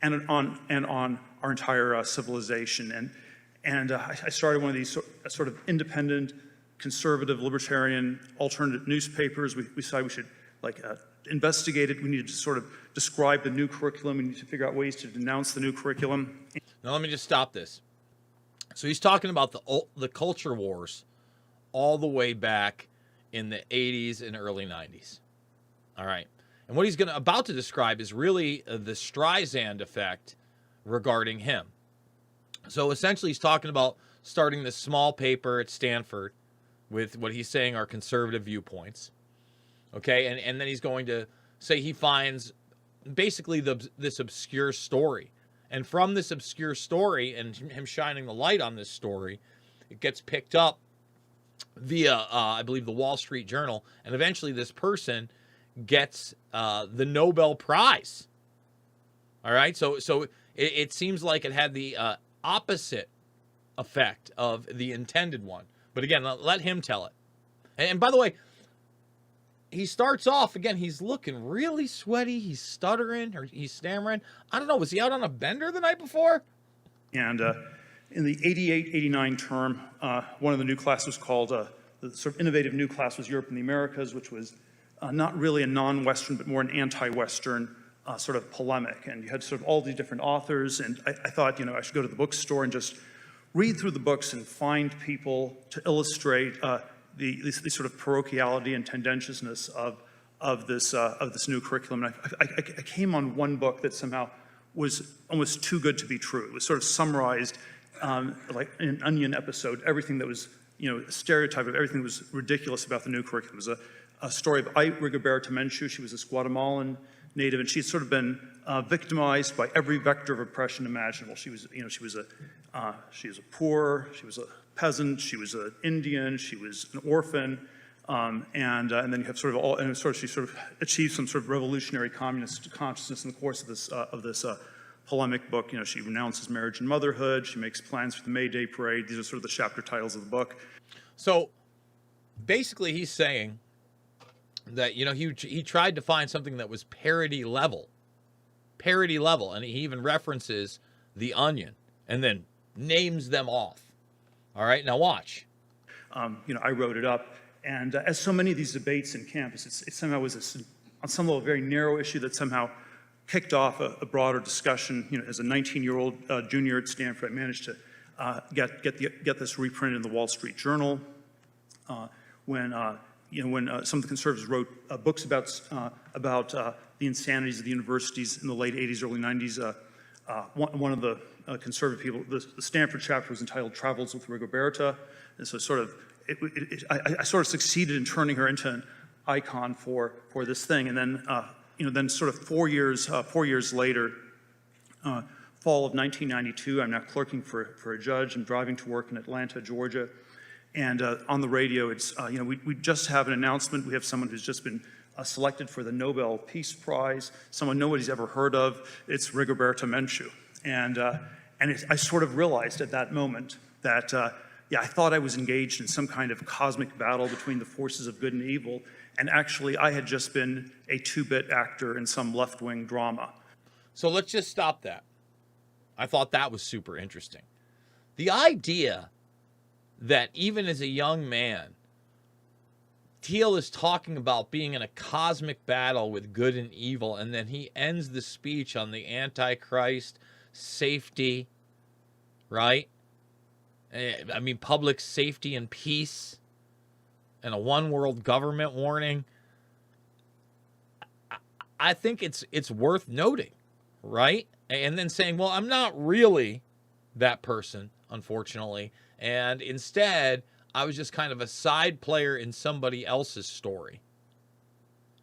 and on our entire civilization. And I started one of these sort of independent, conservative, libertarian, alternative newspapers. We decided we should investigate it. We needed to sort of describe the new curriculum. We need to figure out ways to denounce the new curriculum. Now let me just stop this. So he's talking about the culture wars all the way back in the 80s and early 90s. All right. And what he's about to describe is really the Streisand effect regarding him. So essentially he's talking about starting this small paper at Stanford with what he's saying are conservative viewpoints. Okay, and then he's going to say he finds basically this obscure story. And from this obscure story and him shining the light on this story, it gets picked up via, I believe, the Wall Street Journal. And eventually this person gets the Nobel Prize. All right, so it seems like it had the opposite effect of the intended one. But again, let him tell it. And by the way, he starts off, again, he's looking really sweaty. He's stuttering or he's stammering. I don't know. Was he out on a bender the night before? And in the 88-89 term, one of the new classes was called, the sort of innovative new class was Europe and the Americas, which was not really a non-Western, but more an anti-Western sort of polemic. And you had sort of all these different authors. And I thought, I should go to the bookstore and just read through the books and find people to illustrate the sort of parochiality and tendentiousness of this new curriculum. And I came on one book that somehow was almost too good to be true. It was sort of summarized like in an Onion episode, everything that was, a stereotype of everything that was ridiculous about the new curriculum. It was a story of Ait Rigoberta Menchú. She was this Guatemalan native, and she'd sort of been victimized by every vector of oppression imaginable. She was a poor, she was a peasant, she was an Indian, she was an orphan, and then you have sort of all, and she sort of achieved some sort of revolutionary communist consciousness in the course of this polemic book. She renounces marriage and motherhood. She makes plans for the May Day parade. These are sort of the chapter titles of the book. So basically, he's saying that he tried to find something that was parody level, and he even references the Onion and then names them off. All right, now watch. I wrote it up, and as so many of these debates in campus, it somehow was on some level a very narrow issue that somehow kicked off a broader discussion. As a 19-year-old junior at Stanford, I managed get this reprinted in the Wall Street Journal. When some of the conservatives wrote books about the insanities of the universities in the late 80s, early 90s, one of the conservative people, the Stanford chapter was entitled "Travels with Rigoberta," and so I sort of succeeded in turning her into an icon for this thing. And then then sort of 4 years later, fall of 1992, I'm now clerking for a judge. I'm driving to work in Atlanta, Georgia. And on the radio, it's, we just have an announcement. We have someone who's just been selected for the Nobel Peace Prize, someone nobody's ever heard of. It's Rigoberta Menchú. And I sort of realized at that moment that, I thought I was engaged in some kind of cosmic battle between the forces of good and evil. And actually, I had just been a two-bit actor in some left-wing drama. So let's just stop that. I thought that was super interesting. The idea that even as a young man, Thiel is talking about being in a cosmic battle with good and evil, and then he ends the speech on the AntiChrist, safety, right? I mean, public safety and peace, and a one-world government warning. I think it's worth noting, right? And then saying, well, I'm not really that person, unfortunately. And instead, I was just kind of a side player in somebody else's story.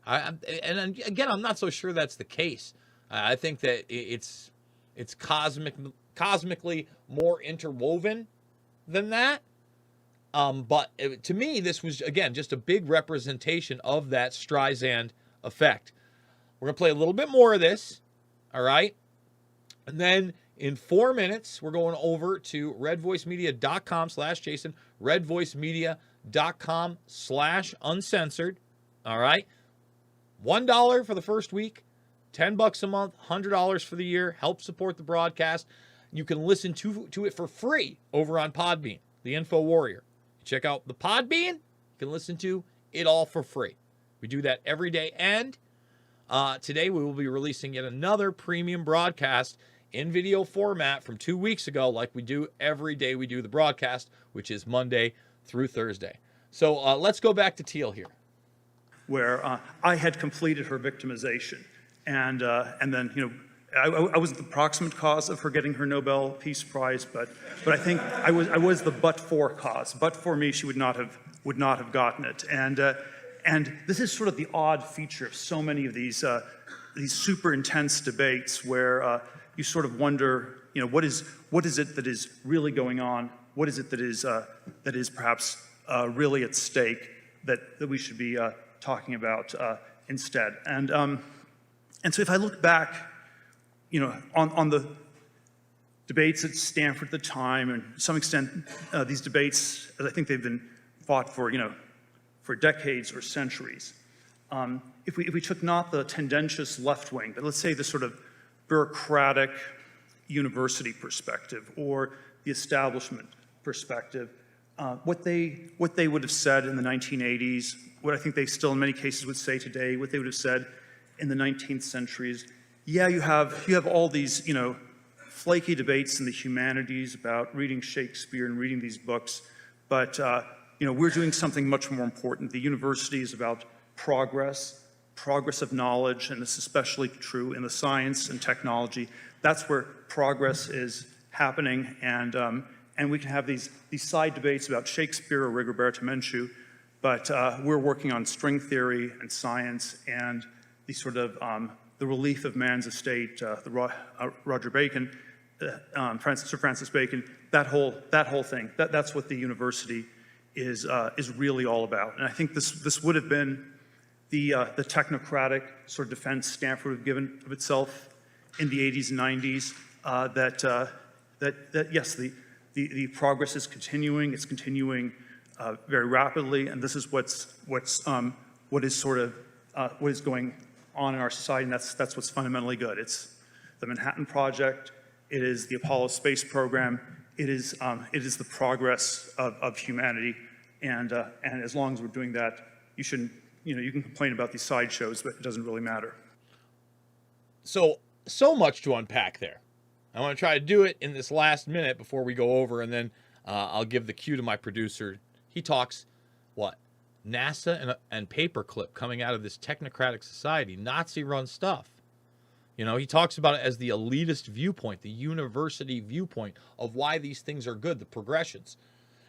And again, I'm not so sure that's the case. I think that it's cosmically more interwoven than that. But to me, this was, again, just a big representation of that Streisand effect. We're going to play a little bit more of this, all right? And then in 4 minutes, we're going over to redvoicemedia.com/Jason, redvoicemedia.com/uncensored, all right? $1 for the first week, $10 a month, $100 for the year. Help support the broadcast. You can listen to it for free over on Podbean, the Info Warrior. Check out the Podbean. You can listen to it all for free. We do that every day. And today we will be releasing yet another premium broadcast in video format from 2 weeks ago, like we do every day we do the broadcast, which is Monday through Thursday. So let's go back to Thiel here. Where I had completed her victimization. And then, I was the proximate cause of her getting her Nobel Peace Prize, but I think I was the but-for cause. But for me, she would not have gotten it. And this is sort of the odd feature of so many of these super intense debates where you sort of wonder, what is it that is really going on? What is it that is perhaps really at stake that we should be talking about instead? And so if I look back, on the debates at Stanford at the time, and to some extent these debates, as I think they've been fought for decades or centuries. If we took not the tendentious left wing, but let's say the sort of bureaucratic university perspective or the establishment perspective, what they would have said in the 1980s, what I think they still in many cases would say today, what they would have said in the 19th centuries. Yeah, you have all these, flaky debates in the humanities about reading Shakespeare and reading these books, but we're doing something much more important. The university is about progress of knowledge, and this is especially true in the science and technology. That's where progress is happening, and we can have these side debates about Shakespeare or Rigoberta Menchú, but we're working on string theory and science and the sort of the relief of man's estate, Roger Bacon, Sir Francis Bacon, that whole thing. That's what the university is really all about. And I think this would have been the technocratic sort of defense Stanford would have given of itself in the 80s and 90s. That yes, the progress is continuing. It's continuing very rapidly, and this is what is going on in our society, and that's what's fundamentally good. It's the Manhattan Project. It is the Apollo space program. It is the progress of humanity, and as long as we're doing that, you shouldn't. You can complain about these sideshows, but it doesn't really matter. So much to unpack there. I want to try to do it in this last minute before we go over, and then I'll give the cue to my producer. He talks, what? NASA and paperclip coming out of this technocratic society, Nazi-run stuff. You know, he talks about it as the elitist viewpoint, the university viewpoint of why these things are good, the progressions.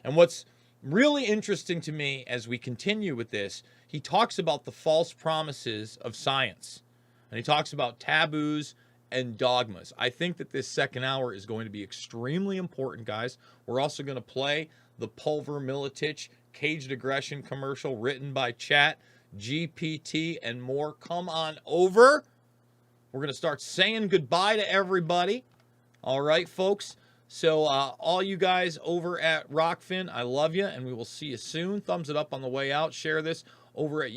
And what's really interesting to me as we continue with this, he talks about the false promises of science. And he talks about taboos and dogmas. I think that this second hour is going to be extremely important, guys. We're also going to play the Pulver Militich Caged Aggression commercial written by Chat, GPT, and more. Come on over. We're going to start saying goodbye to everybody. All right, folks. So all you guys over at Rockfin, I love you, and we will see you soon. Thumbs it up on the way out. Share this over at